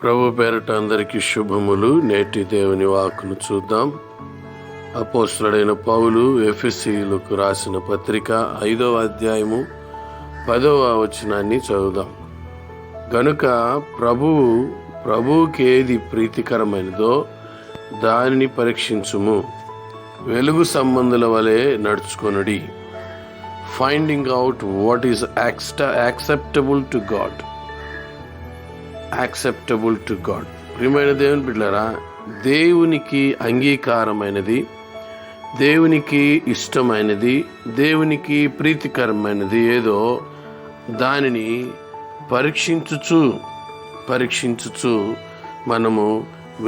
ప్రభు పేరట అందరికీ శుభములు. నేటి దేవుని వాక్కును చూద్దాం. అపోస్తలుడైన పౌలు ఎఫెసీయులకు రాసిన పత్రిక 5వ అధ్యాయము 10వ వచనాన్ని చదువుదాం. గనుక ప్రభువుకి ఏది ప్రీతికరమైనదో దానిని పరీక్షించుము, వెలుగు సంబంధుల వలె నడుచుకొనుడి. Finding out what is acceptable to God. Acceptable to God. ప్రియమైన దేవుని బిడ్డలారా, దేవునికి అంగీకారమైనది, దేవునికి ఇష్టమైనది, దేవునికి ప్రీతికరమైనది ఏదో దానిని పరీక్షించుచు మనము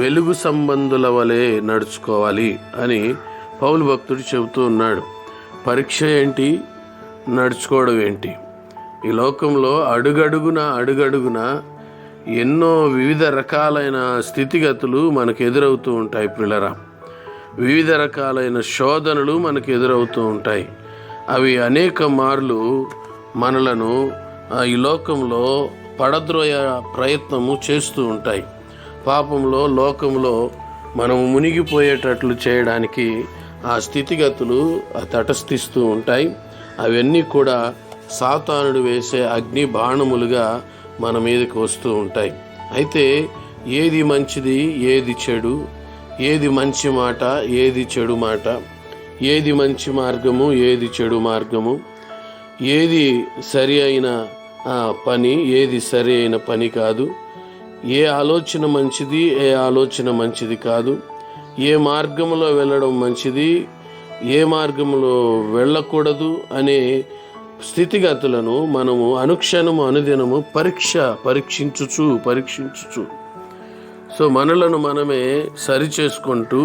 వెలుగు సంబంధుల వలె నడుచుకోవాలి అని పౌలు భక్తుడు చెబుతూ ఉన్నాడు. పరీక్ష ఏంటి, నడుచుకోవడం ఏంటి? ఈ లోకంలో అడుగడుగున ఎన్నో వివిధ రకాలైన స్థితిగతులు మనకు ఎదురవుతూ ఉంటాయి పిల్లరా. వివిధ రకాలైన శోధనలు మనకు ఎదురవుతూ ఉంటాయి. అవి అనేక మార్లు మనలను ఈ లోకంలో పడద్రోయ ప్రయత్నము చేస్తూ ఉంటాయి. పాపంలో, లోకంలో మనము మునిగిపోయేటట్లు చేయడానికి ఆ స్థితిగతులు తటస్థిస్తూ ఉంటాయి. అవన్నీ కూడా సాతానుడు వేసే అగ్ని బాణములుగా మన మీదకి వస్తూ ఉంటాయి. అయితే ఏది మంచిది, ఏది చెడు, ఏది మంచి మాట, ఏది చెడు మాట, ఏది మంచి మార్గము, ఏది చెడు మార్గము, ఏది సరి అయిన పని, ఏది సరి అయిన పని కాదు, ఏ ఆలోచన మంచిది, ఏ ఆలోచన మంచిది కాదు, ఏ మార్గంలో వెళ్ళడం మంచిది, ఏ మార్గంలో వెళ్ళకూడదు అనే స్థితిగతులను మనము అనుదినము పరీక్షించుచు సో మనలను మనమే సరి చేసుకుంటూ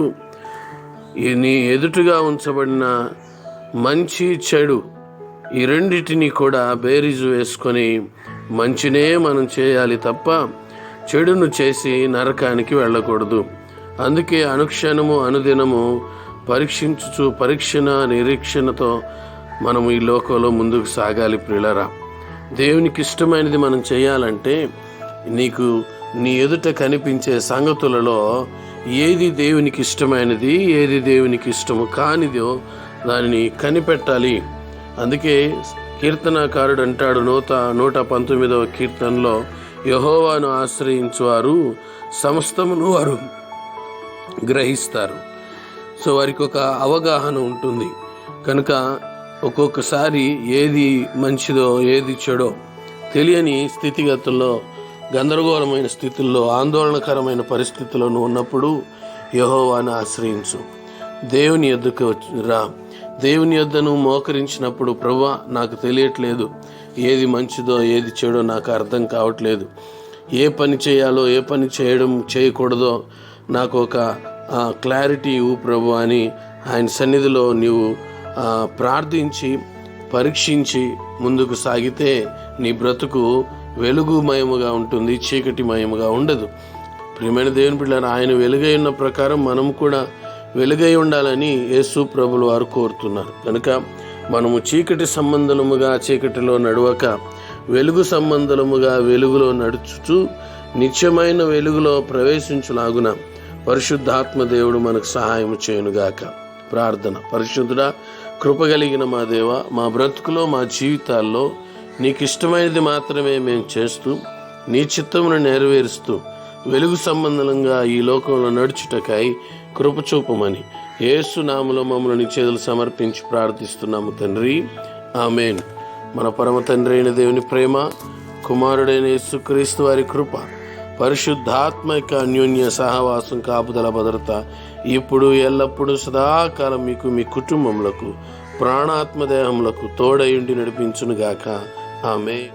నీ ఎదుటిగా ఉంచబడిన మంచి చెడు ఈ రెండిటిని కూడా బేరీజు వేసుకొని మంచినే మనం చేయాలి తప్ప చెడును చేసి నరకానికి వెళ్ళకూడదు. అందుకే అనుదినము నిరీక్షణతో మనము ఈ లోకంలో ముందుకు సాగాలి ప్రియులారా. దేవునికి ఇష్టమైనది మనం చేయాలంటే నీ ఎదుట కనిపించే సంగతులలో ఏది దేవునికి ఇష్టమైనది, ఏది దేవునికి ఇష్టము కానిదో దానిని కనిపెట్టాలి. అందుకే కీర్తనాకారుడు అంటాడు 119వ కీర్తనలో, యెహోవాను ఆశ్రయించువారు సమస్తమును వారు గ్రహిస్తారు. సో వారికి ఒక అవగాహన ఉంటుంది కనుక ఒక్కొక్కసారి ఏది మంచిదో ఏది చెడో తెలియని స్థితిగతుల్లో, గందరగోళమైన స్థితుల్లో, ఆందోళనకరమైన పరిస్థితుల్లో ఉన్నప్పుడు యెహోవాను ఆశ్రయించు. దేవుని యొద్దకు రా. దేవుని యొద్దను మోకరించినప్పుడు, ప్రభువా నాకు తెలియట్లేదు, ఏది మంచిదో ఏది చెడో నాకు అర్థం కావట్లేదు, ఏ పని చేయాలో ఏ పని చేయకూడదో నాకు ఒక క్లారిటీ ఇవ్వు ప్రభు అని ఆయన సన్నిధిలో నీవు ప్రార్థించి పరీక్షించి ముందుకు సాగితే నీ బ్రతుకు వెలుగుమయముగా ఉంటుంది, చీకటిమయముగా ఉండదు. ప్రియమైన దేవుని బిడ్డలారా, ఆయన వెలుగై ఉన్న ప్రకారం మనం కూడా వెలుగై ఉండాలని యేసు ప్రభులు వారు కోరుతున్నారు. కనుక మనము చీకటి సంబంధముగా చీకటిలో నడవక వెలుగు సంబంధముగా వెలుగులో నడుచుచు నిత్యమైన వెలుగులో ప్రవేశించులాగున పరిశుద్ధాత్మ దేవుడు మనకు సహాయం చేయునుగాక. ప్రార్థన. పరిశుద్ధుడా, కృపగలిగిన మా దేవ, మా బ్రతుకులో మా జీవితాల్లో నీకు ఇష్టమైనది మాత్రమే మేము చేస్తూ నీ చిత్తమును నెరవేరుస్తూ వెలుగు సంబంధంగా ఈ లోకంలో నడుచుటకై కృప చూపమని యేసు నామములో మమ్మల్ని నీ చేతులు సమర్పించి ప్రార్థిస్తున్నాము తండ్రి. ఆమేన్. మన పరమ తండ్రి అయిన దేవుని ప్రేమ, కుమారుడైన యేసుక్రీస్తు వారి కృప, పరిశుద్ధాత్మిక అన్యోన్య సహవాసం, కాపుదల, భద్రత ఇప్పుడు ఎల్లప్పుడూ సదాకాలం మీకు మీ కుటుంబములకు ప్రాణాత్మదేహములకు తోడయుండి నడిపించునుగాక. ఆమేన్.